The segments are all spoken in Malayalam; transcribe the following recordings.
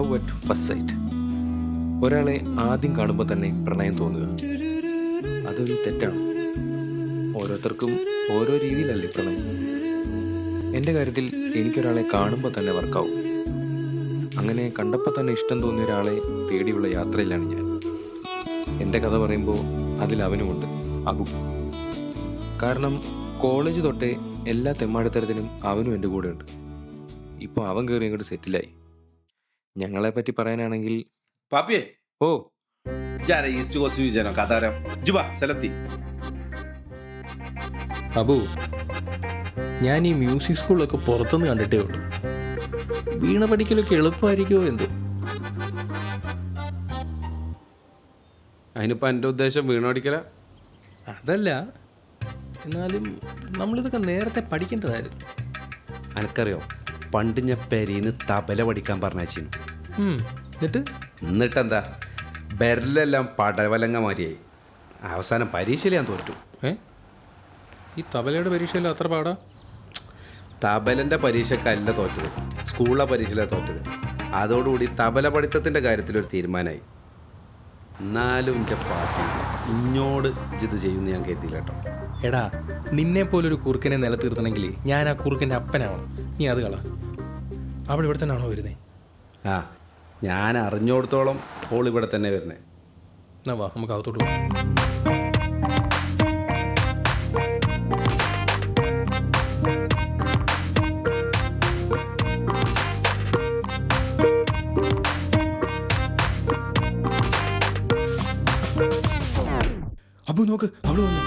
Love at first sight. ഒരാളെ ആദ്യം കാണുമ്പോൾ തന്നെ പ്രണയം തോന്നുക, അതൊരു തെറ്റാണ്. ഓരോരുത്തർക്കും ഓരോ രീതിയിലല്ലേ പ്രണയം. എൻ്റെ കാര്യത്തിൽ എനിക്കൊരാളെ കാണുമ്പോൾ തന്നെ വർക്കാവും. അങ്ങനെ കണ്ടപ്പോൾ തന്നെ ഇഷ്ടം തോന്നിയ ഒരാളെ തേടിയുള്ള യാത്രയിലാണ് ഞാൻ. എൻ്റെ കഥ പറയുമ്പോൾ അതിൽ അവനുമുണ്ട്, അബു. കാരണം കോളേജ് തൊട്ടേ എല്ലാ തെമ്മാടിത്തരത്തിനും അവനും എൻ്റെ കൂടെ ഉണ്ട്. ഇപ്പോൾ അവൻ കയറി അങ്ങോട്ട് സെറ്റിലായി. ഞങ്ങളെപ്പറ്റി പറയാനാണെങ്കിൽ പാപ്പിയെ ഓ ജാര ഈസ്റ്റ് കോസ്റ്റ് വിജയനോ കഥാരം ജുബ സെലത്തി അബു, ഞാൻ ഈ മ്യൂസിക് സ്കൂളൊക്കെ പുറത്തുനിന്ന് കണ്ടിട്ടേ ഉള്ളൂ. വീണ പഠിക്കലൊക്കെ എളുപ്പമായിരിക്കുമോ എന്തോ. അതിനിപ്പോൾ എൻ്റെ ഉദ്ദേശം വീണോടിക്കല. അതല്ല, എന്നാലും നമ്മളിതൊക്കെ നേരത്തെ പഠിക്കേണ്ടതായിരുന്നു. എനിക്കറിയോ, പണ്ട് ഞാൻ പെരീന്ന് തബല പഠിക്കാൻ പറഞ്ഞാച്ചിന്. എന്നിട്ടെന്താ ബെരലെല്ലാം പടവലങ്ങ മാതിരിയായി. അവസാനം പരീക്ഷയിൽ ഞാൻ തോറ്റു. ഈ തബലയുടെ പരീക്ഷയിൽ അത്ര പാടാ? തബലൻ്റെ പരീക്ഷക്കല്ല തോറ്റത്, സ്കൂളിലെ പരീക്ഷയിലാണ് തോറ്റത്. അതോടുകൂടി തബല പഠിത്തത്തിൻ്റെ കാര്യത്തിലൊരു തീരുമാനമായി. എന്നാലും എൻ്റെ പാട്ടി ഇഞ്ഞോട് ഇത് ചെയ്യുമെന്ന് ഞാൻ കരുതിയില്ല കേട്ടോ. എടാ, നിന്നെ പോലൊരു കുറുക്കനെ നിലത്തീർത്തണമെങ്കിൽ ഞാൻ ആ കുറുക്കൻ്റെ അപ്പനാവണം. നീ അത് കള. അവൾ ഇവിടെ തന്നെ ആണോ വരുന്നേ? ആ, ഞാൻ അറിഞ്ഞോടത്തോളം ഓൾ ഇവിടെ തന്നെ വരുന്നേ. എന്നാ വാ, നമുക്ക് അകത്തോട്ട് പോകാം. അബു നോക്ക്, അവള് വന്നു.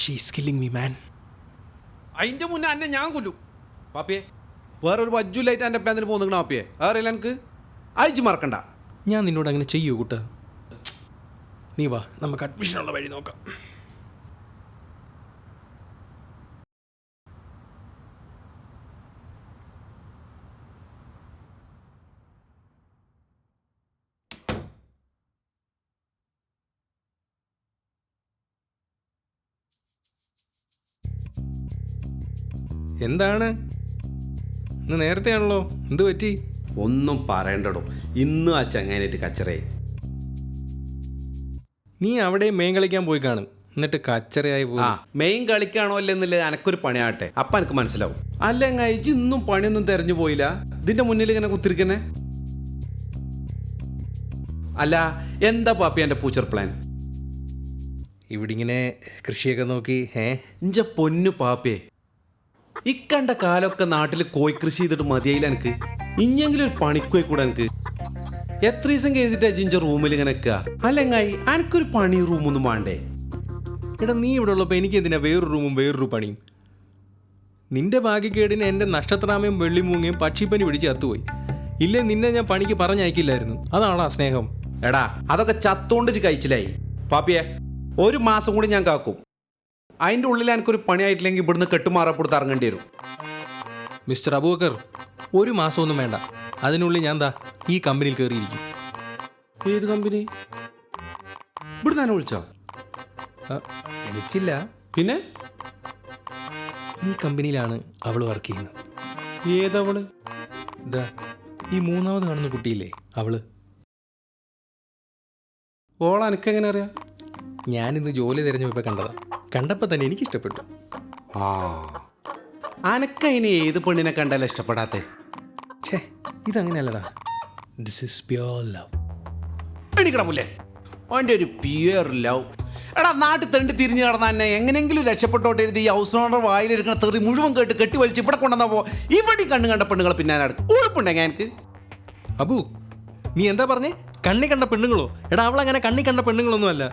She's killing me, man. അതിന്റെ മുന്നേ എന്നെ ഞാൻ കൊല്ലും. പാപ്പിയെ വേറൊരു വജ്ജുലായിട്ട് എൻ്റെ പേരിൽ പോകുന്ന പാപ്പിയെ അറിയില്ല എനിക്ക്. അയച്ചു മറക്കണ്ട. ഞാൻ നിന്നോട് അങ്ങനെ ചെയ്യൂ കൂട്ട. നീ വാ, നമുക്ക് അഡ്മിഷനുള്ള വഴി നോക്കാം. എന്താണ് ഇന്ന് നേരത്തെ ആണല്ലോ, എന്ത് പറ്റി? ഒന്നും പറയണ്ടടോ, ഇന്നും ആ ചങ്ങാനായിട്ട് കച്ചറയായി. നീ അവിടെ മെയിൻ കളിക്കാൻ പോയി കാണും, എന്നിട്ട് കച്ചറയായി പോയി. ആ, മെയിൻ കളിക്കാണോ അല്ലെന്നില്ല എനക്കൊരു പണിയാട്ടെ, അപ്പം എനിക്ക് മനസ്സിലാവും. അല്ല ഇജ്ജ് ഇന്നും പണിയൊന്നും തെരഞ്ഞു പോയില്ല, ഇതിന്റെ മുന്നിൽ ഇങ്ങനെ കുത്തിരിക്കണേ. അല്ല, എന്താ പാപ്പി എൻ്റെ ഫ്യൂച്ചർ പ്ലാൻ? ഇവിടെ ഇങ്ങനെ കൃഷിയൊക്കെ നോക്കി. ഇഞ്ച പൊന്നു പാപ്പേ, ഇക്കണ്ട കാലമൊക്കെ നാട്ടിൽ കോഴിക്കൃഷി ചെയ്തിട്ട് മതിയായില്ല എനിക്ക്. ഇഞ്ഞെങ്കിലും ഒരു പണിക്കോയി കൂടെ എനിക്ക്. എത്ര ദിവസം കഴിഞ്ഞിട്ട് ജിഞ്ച റൂമിൽ ഇങ്ങനെ നിൽക്കുക. അല്ലെങ്ങായി എനിക്കൊരു പണി റൂമൊന്നും വേണ്ടേ? എടാ, നീ ഇവിടെ ഉള്ളപ്പോൾ എനിക്ക് എന്തിനാ വേറൊരു റൂമും വേറൊരു പണിയും? നിന്റെ ഭാഗ്യക്കേടിന് എൻ്റെ നക്ഷത്രാമയും വെള്ളിമൂങ്ങയും പക്ഷിപ്പനി പിടിച്ച് ചത്തുപോയി. ഇല്ലേ നിന്നെ ഞാൻ പണിക്ക് പറഞ്ഞയക്കില്ലായിരുന്നു. അതാണോ സ്നേഹം? എടാ, അതൊക്കെ ചത്തോണ്ട് കഴിച്ചില്ലായി. പാപ്പിയെ ഒരു മാസം കൂടി ഞാൻ കാക്കും. അതിൻ്റെ ഉള്ളിൽ എനിക്കൊരു പണിയായിട്ടില്ലെങ്കിൽ ഇവിടുന്ന് കെട്ടുമാറപ്പെടുത്ത് ഇറങ്ങേണ്ടി വരും. മിസ്റ്റർ അബൂബക്കർ, ഒരു മാസമൊന്നും വേണ്ട, അതിനുള്ളിൽ ഞാൻ ഈ കമ്പനിയിൽ കയറിയിരിക്കും. ഏത് കമ്പനി? ഇവിടെ തന്നെ വിളിച്ചോ? വിളിച്ചില്ല. പിന്നെ ഈ കമ്പനിയിലാണ് അവൾ വർക്ക് ചെയ്യുന്നത്. ഏതവള്? ഇതാ ഈ മൂന്നാമത് കാണുന്ന കുട്ടിയില്ലേ, അവള്. ഓള എനിക്കെങ്ങനെ അറിയാം? ഞാനിന്ന് ജോലി തിരഞ്ഞു പോയപ്പോൾ കണ്ടതാ. കണ്ടപ്പോൾ തന്നെ എനിക്ക് ഇഷ്ടപ്പെട്ടു. ആ, അനക്കതിന് ഏത് പെണ്ണിനെ കണ്ടാലും ഇഷ്ടപ്പെടാത്ത? ഛേ, ഇതങ്ങനെയല്ലടാ. This is pure love. എണിക്കട പുല്ലേ, അവൻ്റെ ഒരു പ്യുവർ ലവ്. എടാ നാട്ടിൽ തെണ്ടി തിരിഞ്ഞു കിടന്ന തന്നെ എങ്ങനെയെങ്കിലും രക്ഷപ്പെട്ടോട്ട് എഴുതി ഈ ഹൗസ് ഓണർ വായിലിരിക്കുന്ന തെറി മുഴുവൻ കേട്ട് കെട്ടി വലിച്ച് ഇവിടെ കൊണ്ടുവന്നപ്പോ ഇവിടെ കണ്ണു കണ്ട പെണ്ണുങ്ങളെ പിന്നാലെ ഉഴപ്പുണ്ടെങ്കിൽ എനിക്ക്. അബു നീ എന്താ പറഞ്ഞേ? കണ്ണി കണ്ട പെണ്ണുങ്ങളോ? എടാ അവളങ്ങനെ കണ്ണി കണ്ട പെണ്ണുങ്ങളൊന്നും അല്ല.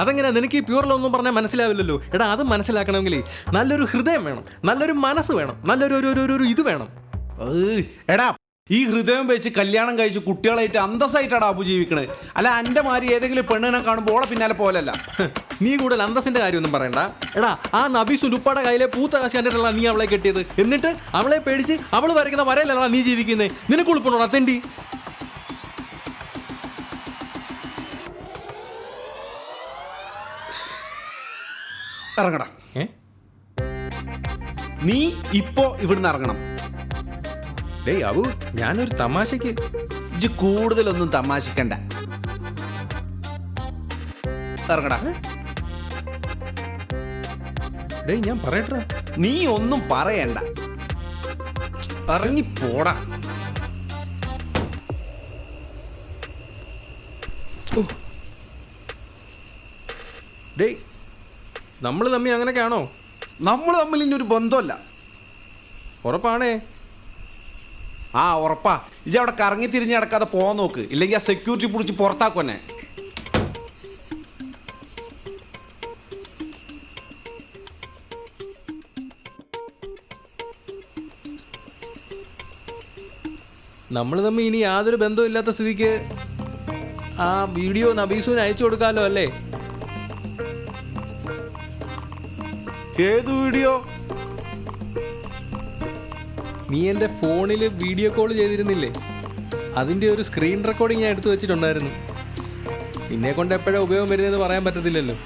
അതെങ്ങനെ നിനക്ക് ഈ പ്യൂറിലൊന്നും പറഞ്ഞാൽ മനസ്സിലാവില്ലല്ലോ. എടാ അത് മനസ്സിലാക്കണമെങ്കിൽ നല്ലൊരു ഹൃദയം വേണം, നല്ലൊരു മനസ്സ് വേണം, നല്ലൊരു ഇത് വേണം. എടാ ഈ ഹൃദയം വെച്ച് കല്യാണം കഴിച്ച് കുട്ടികളായിട്ട് അന്തസ്സായിട്ടാണ് അബു ജീവിക്കണേ. അല്ല എൻ്റെ മാതിരി ഏതെങ്കിലും പെണ്ണിനെ കാണുമ്പോൾ ഓളെ പിന്നാലെ പോലല്ല. നീ കൂടുതൽ അന്തസ്സിന്റെ കാര്യമൊന്നും പറയണ്ട. എടാ ആ നബി സുലുപ്പാടെ കയ്യിലെ പൂത്ത കാശ് കണ്ടിട്ടല്ല നീ അവളെ കെട്ടിയത്. എന്നിട്ട് അവളെ പേടിച്ച് അവൾ വരയ്ക്കുന്ന വരയിലല്ല നീ ജീവിക്കുന്നത്. നിനക്ക് ഉൾപ്പെടണം തെണ്ടി. ഇറങ്ങടാ. നീ ഇപ്പോ ഇവിടുന്ന് ഇറങ്ങണം. ഡേയ് അബു ഞാനൊരു തമാശക്ക്. ഇജ്ജ് കൂടുതലൊന്നും തമാശിക്കണ്ട. ഇറങ്ങടാ. ഡേയ് ഞാൻ പറയട്ടാ. നീ ഒന്നും പറയണ്ട, ഇറങ്ങി പോടാ. ഡേയ് നമ്മൾ തമ്മി അങ്ങനെയൊക്കെയാണോ? നമ്മൾ തമ്മിൽ ഇനി ഒരു ബന്ധമല്ല. ഉറപ്പാണേ? ആ ഉറപ്പാ. ഇജ്ജ് അവിടെ കറങ്ങി തിരിഞ്ഞ് നടക്കാതെ പോകാൻ നോക്ക്, ഇല്ലെങ്കിൽ ആ സെക്യൂരിറ്റി പിടിച്ച് പുറത്താക്കുന്നെ. നമ്മൾ തമ്മിൽ ഇനി യാതൊരു ബന്ധമില്ലാത്ത സ്ഥിതിക്ക് ആ വീഡിയോ നബീസുവിന് അയച്ചു കൊടുക്കാമല്ലോ അല്ലേ? ഏത് വീഡിയോ? നീ എൻ്റെ ഫോണിൽ വീഡിയോ കോൾ ചെയ്തിരുന്നില്ലേ? അതിൻ്റെ ഒരു സ്ക്രീൻ റെക്കോർഡിങ് ഞാൻ എടുത്തു വെച്ചിട്ടുണ്ടായിരുന്നു. നിന്നെ കൊണ്ട് എപ്പോഴാണ് ഉപയോഗം വരുന്നതെന്ന് പറയാൻ പറ്റത്തില്ലല്ലോ.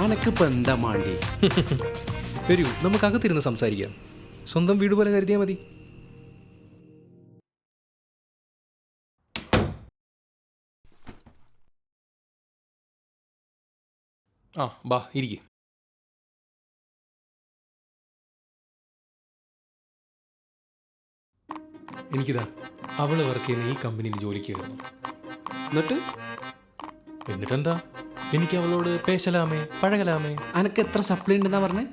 അനക്കിപ്പോ എന്താ മാണ്ടി? വരൂ നമുക്ക് അകത്തിരുന്ന് സംസാരിക്കാം. സ്വന്തം വീട് പോലെ കരുതിയാൽ മതി. ആ ബാ ഇരിക്കും. എനിക്കിതാ അവള് വർക്ക് ചെയ്യുന്ന ഈ കമ്പനിയിൽ ജോലിക്ക് കയറുന്നു. എന്നിട്ടെന്താ, എനിക്ക് അവളോട് പേശലാമേ പഴകലാമേ. അനക്ക് എത്ര സപ്ലൈ ഉണ്ടെന്നാ പറഞ്ഞേ?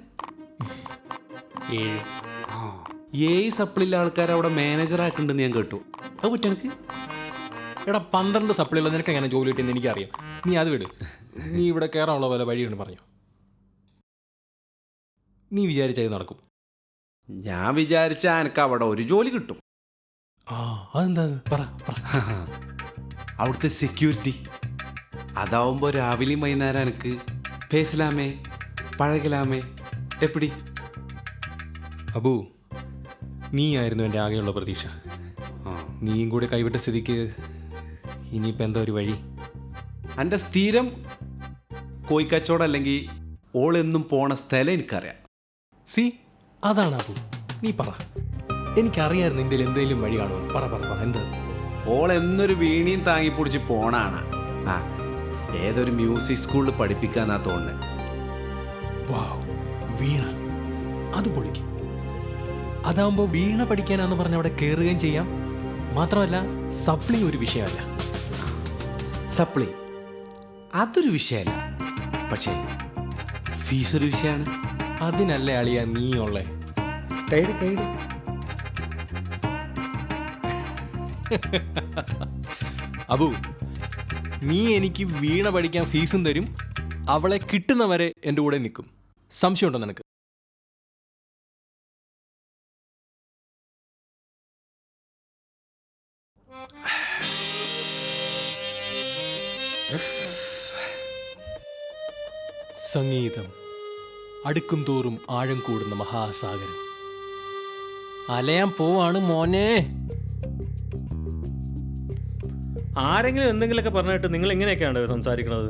7. 7 സപ്ലിയുള്ള ആൾക്കാർ അവിടെ മാനേജർ ആക്കുന്നുണ്ടെന്ന് ഞാൻ കേട്ടു. അത് പറ്റും എനിക്ക്? എടാ 12 സപ്ലൈയുള്ള നിനക്ക് എങ്ങനെ ജോലി കിട്ടിയെന്ന് എനിക്കറിയാം. നീ അത് വിട്. നീ ഇവിടെ കയറാനുള്ള പോലെ വഴിയുണ്ട് പറഞ്ഞു. നീ വിചാരിച്ചത് നടക്കും. ഞാൻ വിചാരിച്ച എനിക്ക് അവിടെ ഒരു ജോലി കിട്ടും. ആ അതെന്താ? പറ. അവിടുത്തെ സെക്യൂരിറ്റി. അതാവുമ്പോൾ രാവിലെയും വൈകുന്നേരം എനിക്ക് പേസലാമേ പഴകലാമേ എപ്പിടി. അബു നീ ആയിരുന്നു എൻ്റെ ആകെയുള്ള പ്രതീക്ഷ. നീയും കൂടി കൈവിട്ട സ്ഥിതിക്ക് ഇനിയിപ്പോൾ എന്താ ഒരു വഴി? എൻ്റെ സ്ഥിരം കോഴിക്കച്ചവടം അല്ലെങ്കിൽ ഓളെന്നും പോണ സ്ഥലം എനിക്കറിയാം. സി അതാണ് അബു. നീ പറ. എനിക്കറിയായിരുന്നു നിന്റെ എന്തെങ്കിലും വഴി കാണുമോ. പറ എന്താ? ഓളെന്നൊരു വീണിയും താങ്ങി പിടിച്ച് പോണാണ്. ആ ഏതൊരു മ്യൂസിക് സ്കൂളിൽ പഠിപ്പിക്കാന്നാ തോന്നുന്നത്. വാവ്, വീണ. അത് പൊളിക്കും. അതാവുമ്പോൾ വീണ പഠിക്കാനാന്ന് പറഞ്ഞ അവിടെ കയറുകയും ചെയ്യാം. മാത്രമല്ല സപ്ലി ഒരു വിഷയമല്ല. സപ്ലി അതൊരു വിഷയമല്ല, പക്ഷേ ഫീസ് ഒരു വിഷയമാണ്. അതിനല്ലേ അളിയാ നീ ഉള്ളേ. കൈഡ് അബു നീ എനിക്ക് വീണ പഠിക്കാൻ ഫീസും തരും, അവളെ കിട്ടുന്നവരെ എൻ്റെ കൂടെ നിൽക്കും. സംശയമുണ്ടോ നിനക്ക്? സംഗീതം അടുക്കും തോറും ആഴം കൂടുന്ന മഹാസാഗരം. അലയാൻ പോവാണ് മോനെ. ആരെങ്കിലും എന്തെങ്കിലുമൊക്കെ പറഞ്ഞിട്ട് നിങ്ങൾ എങ്ങനെയൊക്കെയാണ് സംസാരിക്കണത്?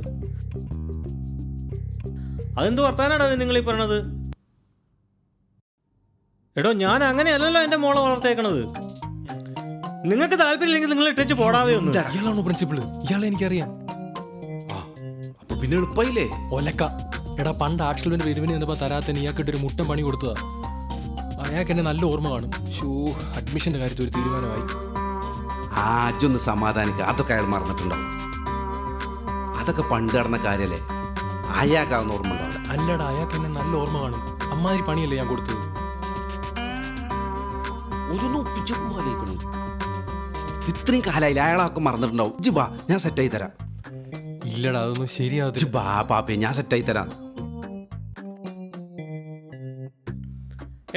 അതെന്ത് വർത്താനാണ് നിങ്ങൾ ഈ പറയണത്? എടോ ഞാൻ അങ്ങനെയല്ലല്ലോ എൻ്റെ മോളെ വളർത്തേക്കണത്. നിങ്ങൾക്ക് താല്പര്യമില്ലെങ്കിൽ നിങ്ങൾ ഇട്ടേച്ച് പോടാവേ ഒന്ന്. ഇയാളാണോ പ്രിൻസിപ്പിൾ? ഇയാളെ എനിക്കറിയാം. ആ അപ്പൊ പിന്നെ എളുപ്പമായില്ലേ? ഒലക്ക. എടാ പണ്ട് ആർട്സിലിന്റെ പിരിവിന് നിന്നപ്പോൾ തരാത്തന്നെ ഇയാൾക്കിട്ടൊരു മുട്ടൻ പണി കൊടുത്തതാ. അയാൾക്ക് എന്നെ നല്ല ഓർമ്മ കാണും. അഡ്മിഷന്റെ കാര്യത്തിൽ ഒരു തീരുമാനമായി. ആജൊന്ന് സമാധാനിക്കുക, അതൊക്കെ അയാൾ മറന്നിട്ടുണ്ടാവും. അതൊക്കെ പണ്ട് നടന്ന കാര്യല്ലേ, അയാൾക്കാവുന്ന ഓർമ്മ ഉണ്ടാവില്ല. അല്ലടാ, അയാൾക്ക് എന്നെ നല്ല ഓർമ്മ കാണും. അമ്മാതിരി പണിയല്ലേ ഞാൻ കൊടുത്തത്. ഒരൊന്നും ഒപ്പിച്ചൊന്നും ആലോചിക്കണു. ഇത്രയും കാലമായില്ല, അയാളൊക്കെ മറന്നിട്ടുണ്ടാവും. ജിബാ, ഞാൻ സെറ്റായി തരാം. ഇല്ലടാ, അതൊന്നും ശരിയാവത്തില്ല. ജിബാ പാപ്പേ, ഞാൻ സെറ്റായി തരാം.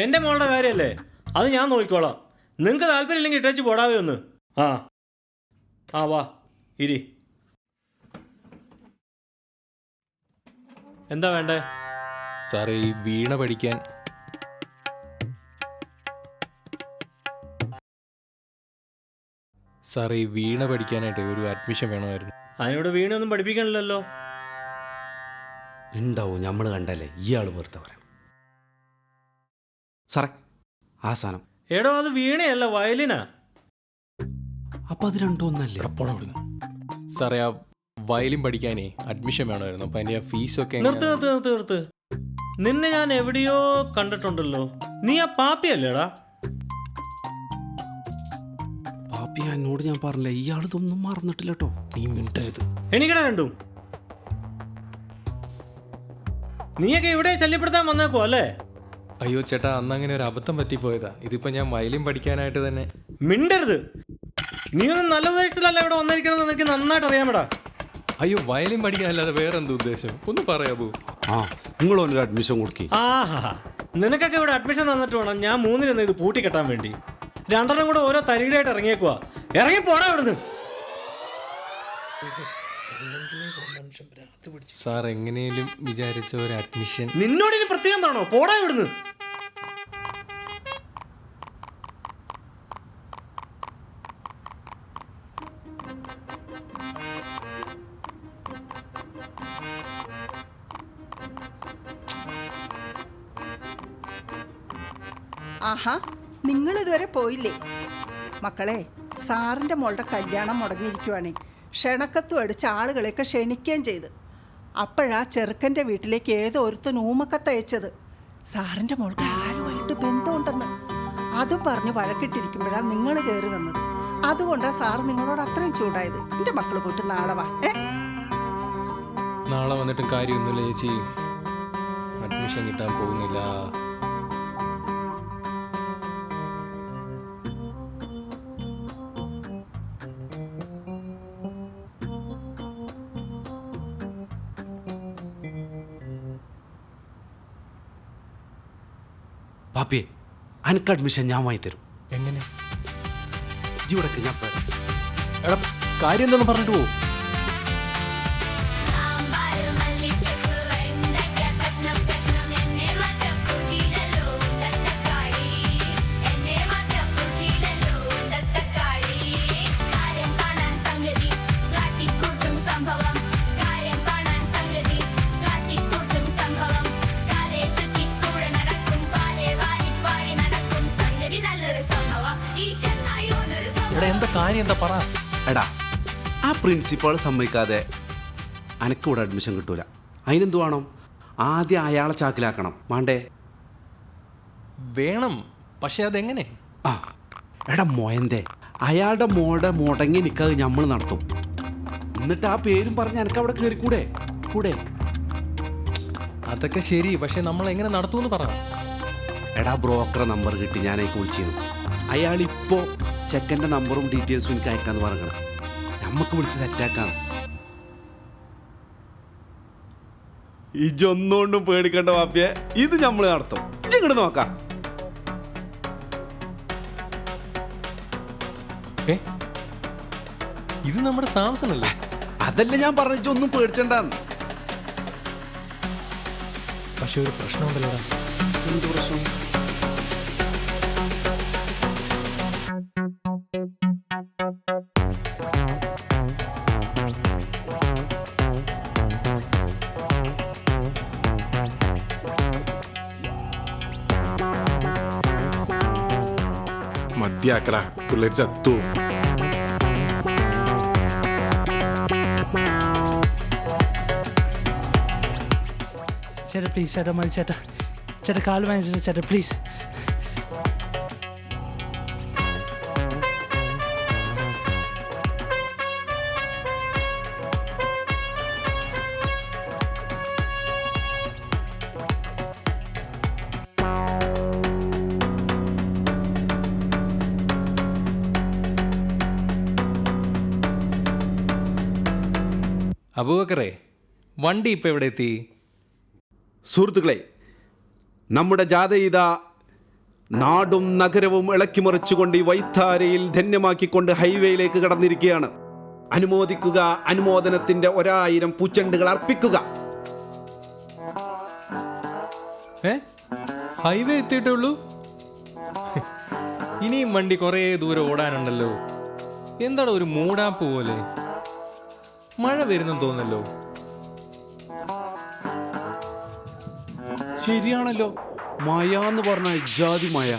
എൻ്റെ മോളുടെ കാര്യമല്ലേ, അത് ഞാൻ നോക്കിക്കോളാം. നിങ്ങൾക്ക് താല്പര്യമില്ലെങ്കിൽ ഇട്ടേച്ച് പോടാവേ ഒന്ന്. ആ വാ ഇരി. എന്താ വേണ്ടേ? സാറേ, ഈ വീണ പഠിക്കാൻ സാറേ ഈ വീണ പഠിക്കാനായിട്ട് ഒരു അഡ്മിഷൻ വേണമായിരുന്നു. അതിനോട് വീണൊന്നും പഠിപ്പിക്കണില്ലല്ലോ. ഉണ്ടാവും, നമ്മൾ കണ്ടല്ലേ. ഇയാൾ വെറുതെ പറയാം. സാറേ, ആ സാധനം. എടോ, അത് വീണയല്ല, വയലിനാ. അപ്പൊ അത് രണ്ടും ഒന്നല്ലേ? സാറേ, ആ വയലിൻ പഠിക്കാനേ അഡ്മിഷൻ വേണമായിരുന്നു. അപ്പം അതിൻ്റെ ഫീസൊക്കെ നിർത്ത്. നിന്നെ ഞാൻ എവിടെയോ കണ്ടിട്ടുണ്ടല്ലോ. നീ ആ പാപ്പിയല്ലേടാ? പാപ്പി, എന്നോട് ഞാൻ പറഞ്ഞില്ല, ഇയാൾ ഇതൊന്നും മറന്നിട്ടില്ല കേട്ടോ. നീ മിണ്ടരുത്. എനിക്കടാ രണ്ടും. നീയൊക്കെ ഇവിടെ ശല്യപ്പെടുത്താൻ വന്നേക്കോ അല്ലേ? അയ്യോ ചേട്ടാ, അന്ന് അങ്ങനെ ഒരു അബദ്ധം പറ്റിപ്പോയതാ. ഇതിപ്പോ ഞാൻ വയലിൻ പഠിക്കാനായിട്ട് തന്നെ. മിണ്ടരുത്. നീ ഒന്നും നല്ല ഉദ്ദേശത്തിലല്ല ഇവിടെ വന്നിരിക്കണമെന്ന് എനിക്ക് നന്നായിട്ട് അറിയാമടാ. അയ്യോ, വയലിൻ പഠിക്കാനല്ലാതെ വേറെ എന്ത് ഉദ്ദേശം? ഒന്ന് പറയാമോ? ആ, നിങ്ങളൊരു അഡ്മിഷൻ കൊടുക്കി. ആഹാ, നിനക്കൊക്കെ ഇവിടെ അഡ്മിഷൻ തന്നിട്ട് വേണം ഞാൻ 3 ഇത് പൂട്ടിക്കെട്ടാൻ വേണ്ടി. 2 കൂടെ ഓരോ തരികിടായിട്ട് ഇറങ്ങിയേക്കുവാ. ഇറങ്ങി പോടാ ഇവിടുന്ന്. സാർ എങ്ങനെയും വിചാരിച്ച ഒരു അഡ്മിഷൻ. നിന്നോട് ഇനി പ്രത്യേകം പറയണോ? പോടാ ഇവിടുന്ന്. ആഹാ, നിങ്ങൾ ഇതുവരെ പോയില്ലേ? മക്കളെ, സാറിൻ്റെ മോളുടെ കല്യാണം മുടങ്ങിയിരിക്കുവാണേ. ക്ഷണക്കത്തും അടിച്ച ആളുകളെയൊക്കെ ക്ഷണിക്കുകയും ചെയ്ത്. അപ്പോഴാ ചെറുക്കൻ്റെ വീട്ടിലേക്ക് ഏതോ ഒരുത്തൻ ഊമക്കത്ത് അയച്ചത്. സാറിൻ്റെ മോൾക്ക് ആരുമായിട്ട് ബന്ധമുണ്ടെന്ന്. അതും പറഞ്ഞ് വഴക്കിട്ടിരിക്കുമ്പോഴാണ് നിങ്ങൾ കയറി വന്നത്. അതുകൊണ്ടാണ് സാറ് നിങ്ങളോട് അത്രയും ചൂടായത്. എൻ്റെ മക്കൾ പോയിട്ട് നാളെ വാ. നാളെ വന്നിട്ടും കാര്യമൊന്നുമില്ല ചേച്ചി. അഡ്മിഷൻ കിട്ടാൻ പോകുന്നില്ല. പാപ്പിയെ, അനക്ക് അഡ്മിഷൻ ഞാൻ വാങ്ങി തരും. എങ്ങനെ? ഇവിടെ ഞാൻ എടാ, കാര്യം എന്താന്ന് പറഞ്ഞിട്ട് പോകും. എന്താ കാര്യം, എന്താ പറ. എടാ, ആ പ്രിൻസിപ്പാൾ സമ്മതിക്കാതെ അനക്ക് ഇവിടെ അഡ്മിഷൻ കിട്ടൂല. അതിനെന്ത് വേണം? ആദ്യം അയാളെ ചാക്കിലാക്കണം. വേണ്ടേ? വേണം, പക്ഷെ അതെങ്ങനെ? ആ എടാ മോയന്തേ, അയാളുടെ മോളുടെ മുടങ്ങി നിൽക്കാതെ നമ്മൾ നടത്തും. എന്നിട്ട് ആ പേരും പറഞ്ഞ് എനിക്ക് അവിടെ കയറിക്കൂടെ കൂടെ? അതൊക്കെ ശരി, പക്ഷെ നമ്മൾ എങ്ങനെ നടത്തുമെന്ന് പറ. എടാ, ബ്രോക്കറെ നമ്പർ കിട്ടി, ഞാൻ അതിലേക്ക് വിളിച്ചിരുന്നു. അയാളിപ്പോൾ ചെക്കൻ്റെ നമ്പറും ഡീറ്റെയിൽസും എനിക്ക് അയക്കാന്ന് പറയണം. നമുക്ക് വിളിച്ച് സെറ്റാക്കാം. ഇജൊന്നുകൊണ്ടും പേടിക്കേണ്ട വാപ്പിയെ, ഇത് നമ്മൾ നടത്തും. ഇങ്ങോട്ട് നോക്കാം. ഇത് നമ്മുടെ സാംസൺ അല്ലേ? അതല്ല ഞാൻ പറഞ്ഞൊന്നും പേടിച്ചണ്ടാന്ന്. പക്ഷെ ഒരു പ്രശ്നമുണ്ടല്ലോ. എന്ത് പ്രശ്നം? മതിയാക്കടാ, പിള്ളേർ ചത്തു. ചേട്ടാ പ്ലീസ് ചേട്ടാ മതി ചേട്ടാ. ചേട്ടാ കാല് വാങ്ങിച്ചിട്ട് ചേട്ടാ പ്ലീസ്. അബൂബക്കറേ, വണ്ടി ഇപ്പം എവിടെ എത്തി? സുഹൃത്തുക്കളെ, നമ്മുടെ ജാഥ ഇതാ നാടും നഗരവും ഇളക്കിമറിച്ചുകൊണ്ട് ഈ വൈത്താരയിൽ ധന്യമാക്കിക്കൊണ്ട് ഹൈവേയിലേക്ക് കടന്നിരിക്കുകയാണ്. അനുമോദിക്കുക, അനുമോദനത്തിന്റെ 1000 പൂച്ചെണ്ടുകൾ അർപ്പിക്കുക. ഹൈവേ എത്തിയിട്ടേ ഉള്ളൂ? ഇനിയും വണ്ടി കുറേ ദൂരം ഓടാനുണ്ടല്ലോ. എന്താണ് ഒരു മൂടാപ്പ് പോലെ? മഴ വരുന്നെന്ന് തോന്നല്ലോ. ശരിയാണല്ലോ, മയ എന്ന് പറഞ്ഞ ജാതി മയ.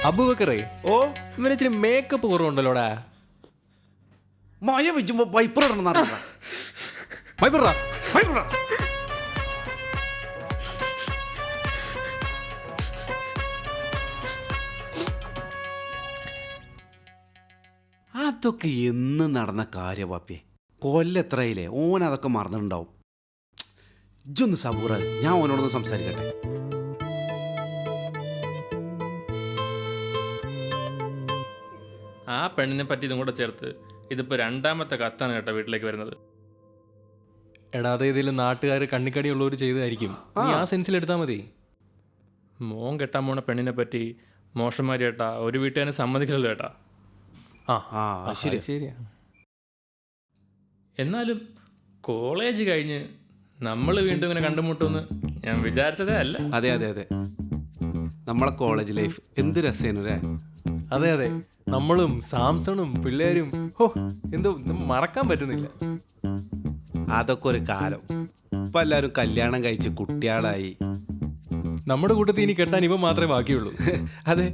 അബൂബക്കറേ, ഓ, ഇവനിച്ചിരി മേക്കപ്പ് കുറവുണ്ടല്ലോടാ. മയ വെച്ചുമ്പോ വൈപ്പർ ഇടണം. അതൊക്കെ എന്ന് നടന്ന കാര്യ പാപ്പേ. കൊല്ലെത്രയില്ലേ, ഓൻ അതൊക്കെ മറന്നിട്ടുണ്ടാവും. ഇജ്ജൊന്ന് സബൂറ, ഞാൻ ഓനോടൊന്ന് സംസാരിക്കട്ടെ. ആ പെണ്ണിനെ പറ്റി ഇതും കൂടെ ചേർത്ത് ഇതിപ്പോൾ 2ാമത്തെ കത്താണ് കേട്ടോ വീട്ടിലേക്ക് വരുന്നത്. എടാ, അത് ഏതെങ്കിലും നാട്ടുകാർ കണ്ണിക്കടിയുള്ളവർ ചെയ്തതായിരിക്കും. നീ ആ സെൻസിൽ എടുത്താൽ മതി. മോൻ കെട്ടാൻ പോണ പെണ്ണിനെ പറ്റി മോശന്മാരി ചേട്ടാ ഒരു വീട്ടുകാരനെ സമ്മതിക്കില്ലല്ലോ ചേട്ടാ. ശരിയാ. എന്നാലും കോളേജ് കഴിഞ്ഞ് നമ്മൾ വീണ്ടും ഇങ്ങനെ കണ്ടുമുട്ടുമെന്ന് ഞാൻ വിചാരിച്ചതേ അല്ല. അതെ അതെ അതെ, നമ്മളെ കോളേജ് ലൈഫ് എന്ത് രസേനല്ലേ. അതെ, നമ്മളും സാംസണും പിള്ളേരും ഹോ എന്തോ മറക്കാൻ പറ്റുന്നില്ല. അതൊക്കെ ഒരു കാലം. ഇപ്പം എല്ലാവരും കല്യാണം കഴിച്ച് കുട്ടികളായി. നമ്മുടെ കൂട്ടത്തിൽ ഇനി കെട്ടാൻ ഇവ മാത്രമേ ബാക്കിയുള്ളൂ. അതെ,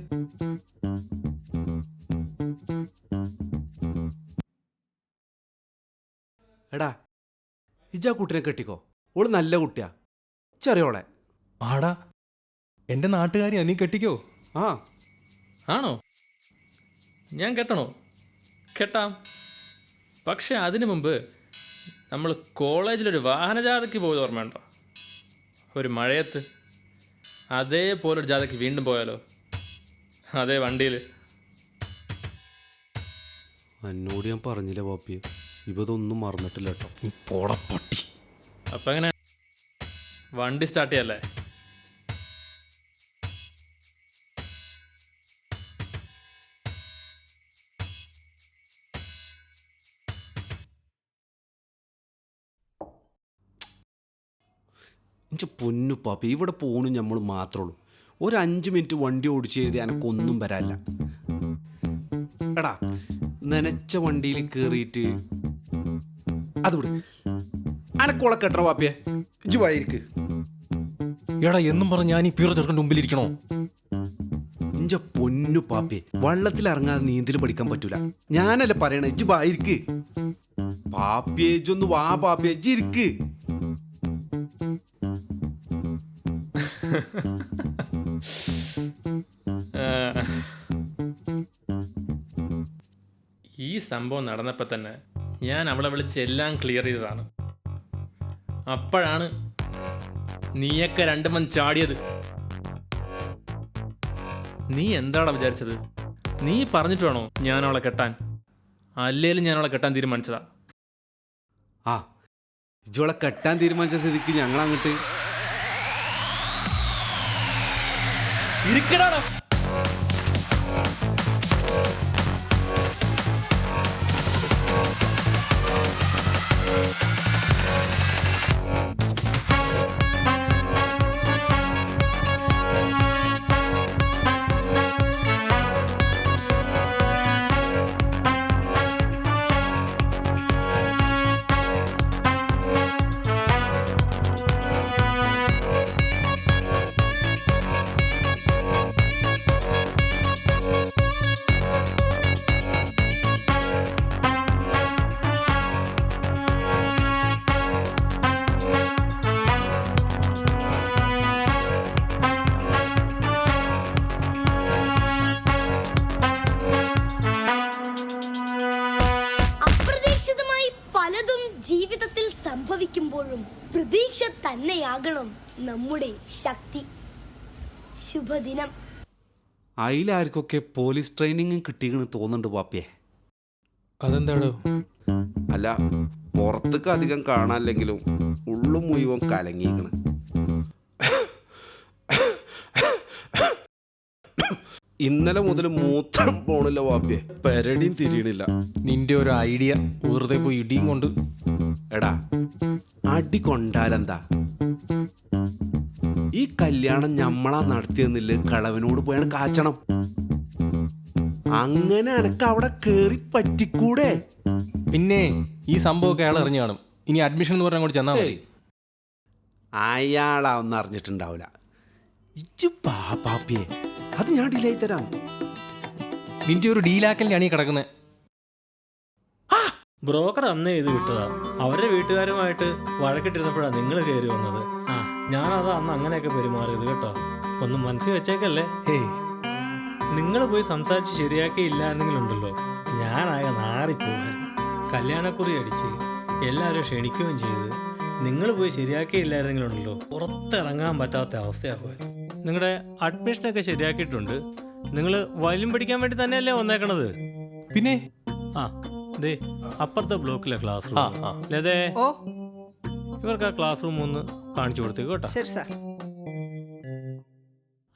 എടാ ഇജാ കുട്ടിനെ കെട്ടിക്കോ, ഓള് നല്ല കുട്ടിയാ, ചെറിയോളെ. ആടാ, എൻ്റെ നാട്ടുകാരിയാ, നീ കെട്ടിക്കോ. ആ, ആണോ? ഞാൻ കെട്ടണോ? കെട്ടാം. പക്ഷെ അതിനു മുമ്പ് നമ്മൾ കോളേജിലൊരു വാഹനജാഥയ്ക്ക് പോയത് ഓർമ്മയുണ്ടോ? ഒരു മഴയത്ത് അതേപോലൊരു ജാഥയ്ക്ക് വീണ്ടും പോയാലോ? അതേ വണ്ടിയിൽ. എന്നോട് ഞാൻ പറഞ്ഞില്ല പാപ്പി, ഇവതൊന്നും മറന്നിട്ടില്ല കേട്ടോ. നീ പോടപ്പട്ടി. അപ്പം എങ്ങനെ വണ്ടി സ്റ്റാർട്ട് ചെയ്യല്ലേ? എനിക്ക് പൊന്നു പാപ്പി, ഇവിടെ പോകணும் നമ്മൾ മാത്രമേ ഉള്ളൂ. ഒരു 5 മിനിറ്റ് വണ്ടി ഓടിച്ച് എഴുതി എനക്കൊന്നും വരാല്ല. എടാ, നനച്ച വണ്ടിയിൽ കയറിയിട്ട് അത് വിട്, അനക്കോളെ കെട്ടണ പാപ്പിയെ. ഇജുവായിരിക്ക്. എടാ, എന്നും പറഞ്ഞ് ഞാൻ ഈ പീറ ചെറുക്കൻ്റെ മുമ്പിലിരിക്കണോ? ഇഞ്ച പൊന്നു പാപ്പിയെ, വള്ളത്തിൽ ഇറങ്ങാതെ നീന്തൽ പഠിക്കാൻ പറ്റൂല. ഞാനല്ല പറയണ, ഇജ് വായിരിക്ക്. പാപ്പിയെ ഇജൊന്ന് വാ പാപ്പിയെ, ഇജ് ഇരിക്ക്. ഈ സംഭവം നടന്നപ്പോൾ തന്നെ ഞാൻ അവളെ വിളിച്ച് എല്ലാം ക്ലിയർ ചെയ്തതാണ്. അപ്പോഴാണ് നീയൊക്കെ 2 മൺ ചാടിയത്. നീ എന്താടാ വിചാരിച്ചത്? നീ പറഞ്ഞിട്ട് വേണോ ഞാൻ അവളെ കെട്ടാൻ? അല്ലേലും ഞാൻ അവളെ കെട്ടാൻ തീരുമാനിച്ചതാ. ആ, ഇജോളെ കെട്ടാൻ തീരുമാനിച്ച സ്ഥിതിക്ക് ഞങ്ങൾ അങ്ങോട്ട് ഇരിക്കടാ. അപ്രതീക്ഷിതമായി പലതും ജീവിതത്തിൽ സംഭവിക്കുമ്പോഴും പ്രതീക്ഷ തന്നെയാകണം നമ്മുടെ ശക്തി. ശുഭദിനം. അതിലാർക്കൊക്കെ പോലീസ് ട്രെയിനിങ് കിട്ടിയെന്ന് തോന്നുന്നുണ്ട് പാപ്പിയെ. അതെന്താടോ? അല്ല, പുറത്തേക്ക് അധികം കാണാനില്ലെങ്കിലും ഉള്ളും മുഴുവൻ കലങ്ങിയിരിക്കണ്. ഇന്നലെ മുതൽ മൂത്രം പോണില്ല പാപ്പിയെ, പെരടിയും തിരിയണില്ല. നിന്റെ ഒരു ഐഡിയ വെറുതെ പോയി ഇടിയും കൊണ്ട്. എടാ, അടി കൊണ്ടാലെന്താ? ഈ കല്യാണം ഞമ്മളാ നടത്തിയെന്നില്ല, കളവനോട് പോയാണ് കാച്ചണം. അങ്ങനെ എനക്ക് അവിടെ കേറി പറ്റിക്കൂടെ? പിന്നെ ഈ സംഭവമൊക്കെ അയാൾ അറിഞ്ഞു കാണും. ഇനി അഡ്മിഷൻ എന്ന് പറഞ്ഞാൽ അങ്ങോട്ട് ചെന്നാൽ മതി. അയാളാ ഒന്നും അറിഞ്ഞിട്ടുണ്ടാവില്ല. ഇജ്ജ് പാപ്പിയെ, അത് ഞാൻ ഡിലേ തരാം. നിന്റെ ഒരു ഡീലാക്കലിനാണ് ഈ കിടക്കുന്നത്. ബ്രോക്കർ അന്നേ ഇത് വിട്ടതാ. അവരുടെ വീട്ടുകാരുമായിട്ട് വഴക്കിട്ടിരുന്നപ്പോഴാണ് നിങ്ങൾ കയറി വന്നത്. ആ, ഞാനതാ അന്ന് അങ്ങനെയൊക്കെ പെരുമാറിയത് കേട്ടോ. ഒന്നും മനസ്സിൽ വെച്ചേക്കല്ലേ. ഏയ്, നിങ്ങൾ പോയി സംസാരിച്ച് ശരിയാക്കിയില്ലായിരുന്നെങ്കിലുണ്ടല്ലോ, ഞാനാകെ നാറിപ്പോവായിരുന്നു. കല്യാണക്കുറി അടിച്ച് എല്ലാവരും ക്ഷണിക്കുകയും ചെയ്ത് നിങ്ങൾ പോയി ശരിയാക്കിയില്ലായിരുന്നെങ്കിലുണ്ടല്ലോ, പുറത്തിറങ്ങാൻ പറ്റാത്ത അവസ്ഥയാകുമായിരുന്നു. നിങ്ങളുടെ അഡ്മിഷനൊക്കെ ശരിയാക്കിയിട്ടുണ്ട്. നിങ്ങൾ വയലിൻ പഠിക്കാൻ വേണ്ടി തന്നെയല്ലേ വന്നേക്കണത്? പിന്നെ ആ, ദേ അപ്പുറത്തെ ബ്ലോക്കിലെ ക്ലാസ് ആ, റൂം. ആ. ലതേ, ഓ ഇവർക്ക് ആ ക്ലാസ് റൂം ഒന്ന് കാണിച്ചു കൊടുത്തേക്ക് കേട്ടോ. ശരി സാർ.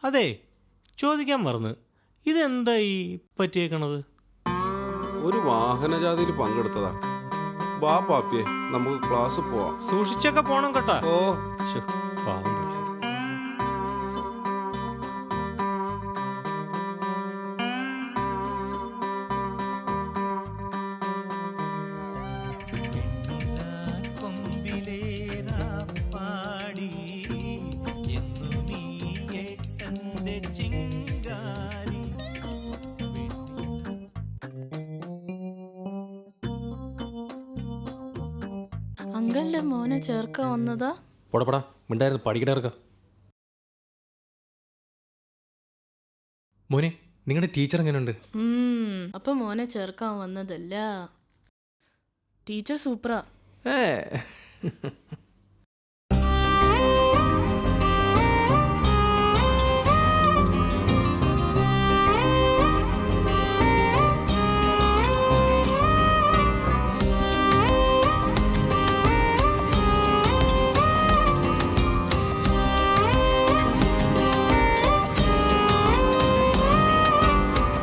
അതെ, ചോദിക്കാൻ മറന്ന്, ഇതെന്താ ഈ പറ്റിയേക്കണത്? ഒരു വാഹനജാഥയിൽ പങ്കെടുത്തതാ. വാ പാപ്പിയെ, നമുക്ക് ക്ലാസ് പോവാം. സൂക്ഷിച്ചൊക്കെ പോണം കേട്ടോ. ഓ, ശ്ശോ, പാവം പിള്ളേര്. അങ്കിളിന്റെ മോനെ ചേർക്കാൻ വന്നതാ. പോടപ്പടാ, മിണ്ടായിരുന്നു, പഠിക്കട. മോനെ, നിങ്ങളുടെ ടീച്ചർ എങ്ങനെയുണ്ട്? അപ്പൊ മോനെ ചേർക്കാൻ വന്നതല്ല. ടീച്ചർ സൂപ്പറാ.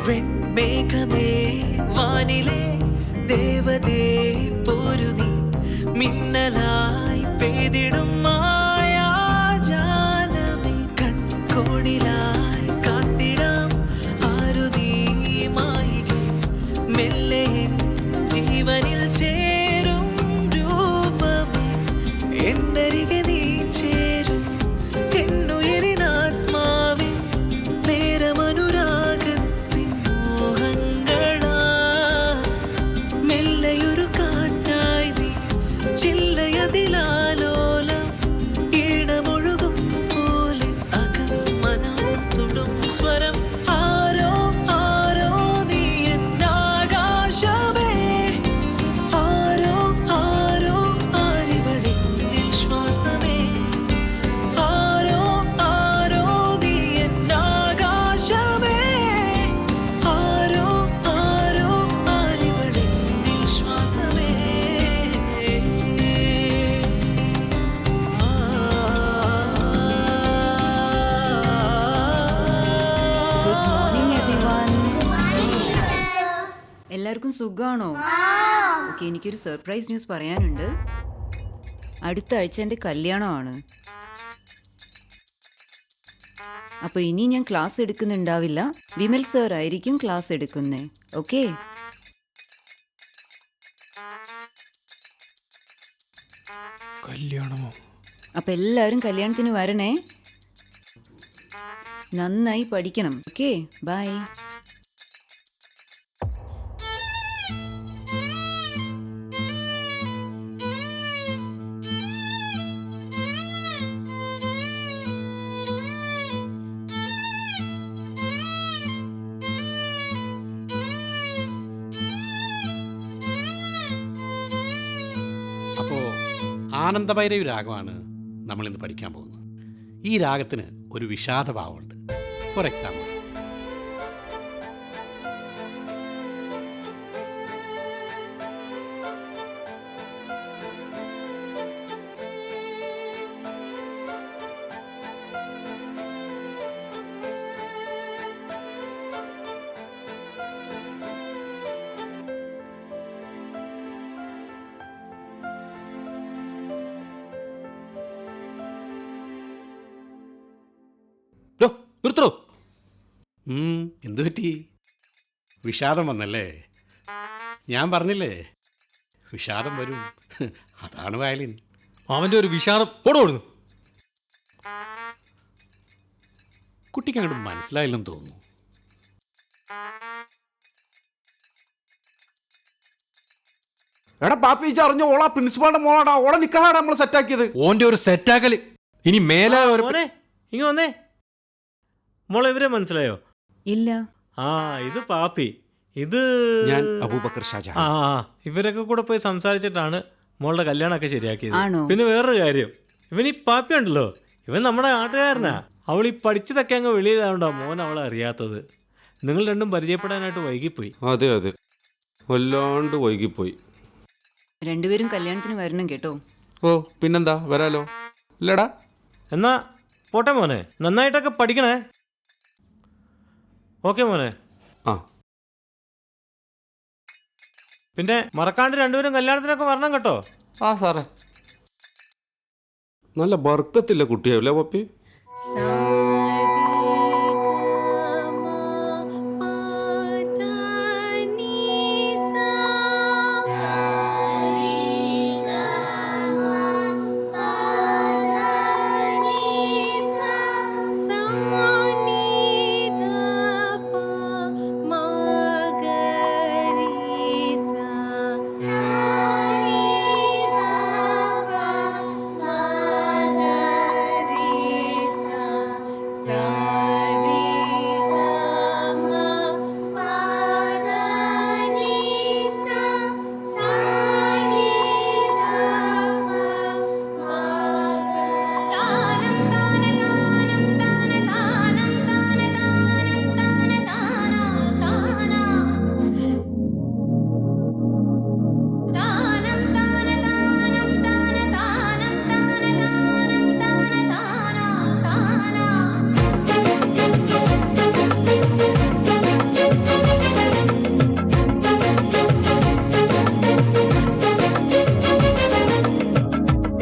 വെൺമേഘമേ വാനിലെ ദേവതേ പൊരുതി മിന്നലായി എല്ലാവർക്കും സുഖാണോ? ഓക്കെ, എനിക്കൊരു സർപ്രൈസ് ന്യൂസ് പറയാനുണ്ട്. അടുത്ത ആഴ്ച എൻ്റെ കല്യാണമാണ്. അപ്പോൾ ഇനി ഞാൻ ക്ലാസ് എടുക്കുന്നുണ്ടാവില്ല. വിമൽ സർ ആയിരിക്കും ക്ലാസ് എടുക്കുന്നേ. ഓക്കെ? കല്യാണമോ? അപ്പം എല്ലാവരും കല്യാണത്തിന് വരണേ. നന്നായി പഠിക്കണം. Okay, bye. അപ്പോൾ ആനന്ദഭൈരവി രാഗമാണ് നമ്മളിന്ന് പഠിക്കാൻ പോകുന്നത്. ഈ രാഗത്തിന് ഒരു വിഷാദഭാവമുണ്ട്. For example, നിർത്തോ. എന്തു പറ്റി? വിഷാദം വന്നല്ലേ? ഞാൻ പറഞ്ഞില്ലേ വിഷാദം വരും. അതാണ് വയലിൻ. അവൻ്റെ ഒരു വിഷാദം പോടുന്നു. കുട്ടിക്ക് അങ്ങോട്ട് മനസ്സിലായില്ലെന്ന് തോന്നുന്നു. എടാ പാപ്പി, ഇജ്ജ് അറിഞ്ഞ ഓളാ പ്രിൻസിപ്പാളിന്റെ മോളാടാ. ഓളെ നിക്കാടാ നമ്മൾ സെറ്റാക്കിയത്. ഓൻ്റെ ഒരു സെറ്റാക്കല് ഇനി മേലെ ഒരു മോനെ ഇങ്ങ് വന്നേ. മോളെ ഇവരെ മനസ്സിലായോ? ഇല്ല. ആ, ഇത് പാപ്പി, ഇത് ഞാൻ അബൂബക്കർ ഷാജഹാൻ. ആ, ഇവരൊക്കെ കൂടെ പോയി സംസാരിച്ചിട്ടാണ് മോളുടെ കല്യാണമൊക്കെ ശരിയാക്കിയത്. ആണോ? പിന്നെ വേറൊരു കാര്യം, ഇവൻ ഈ പാപ്പി ഉണ്ടല്ലോ, ഇവൻ നമ്മുടെ നാട്ടുകാരനാ. അവൾ ഈ പഠിച്ചതൊക്കെ അങ്ങ് വെളിയിലാവണ്ടോ മോൻ അവളെ അറിയാത്തത്. നിങ്ങൾ രണ്ടും പരിചയപ്പെടാനായിട്ട് വൈകിപ്പോയി. അതെ അതെ, വല്ലാണ്ട് വൈകിപ്പോയി. രണ്ടുപേരും കല്യാണത്തിന് വരണം കേട്ടോ. ഓ പിന്നെന്താ, വരാലോ. ഇല്ലടാ, എന്നാ പോട്ടെ മോനെ, നന്നായിട്ടൊക്കെ പഠിക്കണേ. ഓക്കെ മോനെ. ആ പിന്നെ മറക്കാണ്ട് രണ്ടുപേരും കല്യാണത്തിനൊക്കെ വരണം കേട്ടോ. ആ സാറേ. നല്ല ബർക്കത്തില്ല കുട്ടിയാവില്ലേ പപ്പി?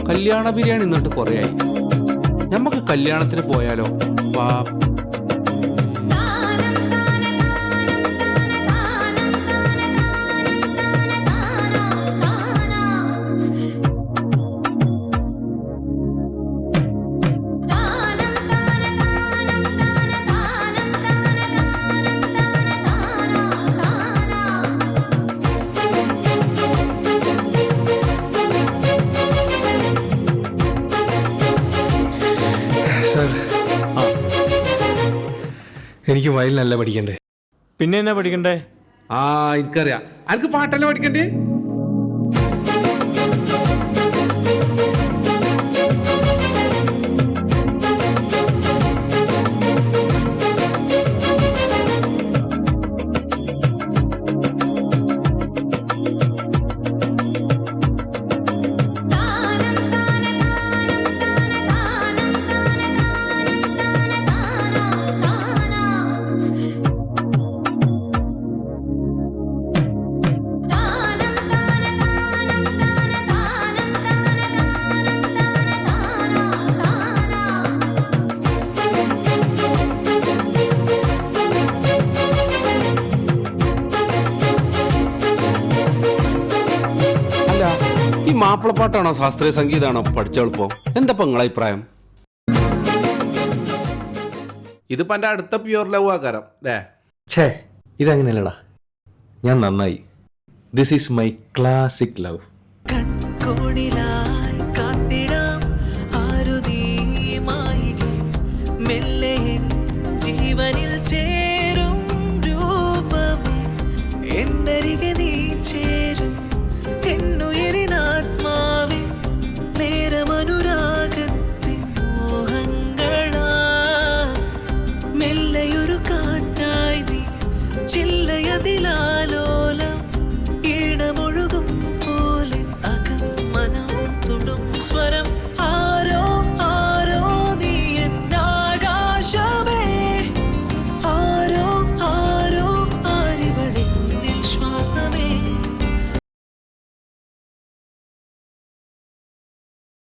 കല്യാണ ബിരിയാണി നിന്നിട്ട് കുറേ ആയി. നമുക്ക് കല്യാണത്തിന് പോയാലോ? എനിക്ക് വയലിനല്ല പഠിക്കണ്ടേ. പിന്നെ എന്നാ പഠിക്കണ്ടേ? ആ എനിക്കറിയാം, ആർക്ക് പാട്ടല്ല പഠിക്കണ്ടേ? മാപ്പിളപ്പാട്ടാണോ ശാസ്ത്രീയ സംഗീതമാണോ പഠിച്ചെളുപ്പം? എന്താ ഇപ്പൊ നിങ്ങളെ അഭിപ്രായം? ഇതിപ്പോ എന്റെ അടുത്ത പ്യൂർ ലവ് ആകാരം അല്ലേ? ഛേ, ഇതങ്ങനെയല്ലടാ. ഞാൻ നന്നായി. This is my classic love. കൺകോണിലായി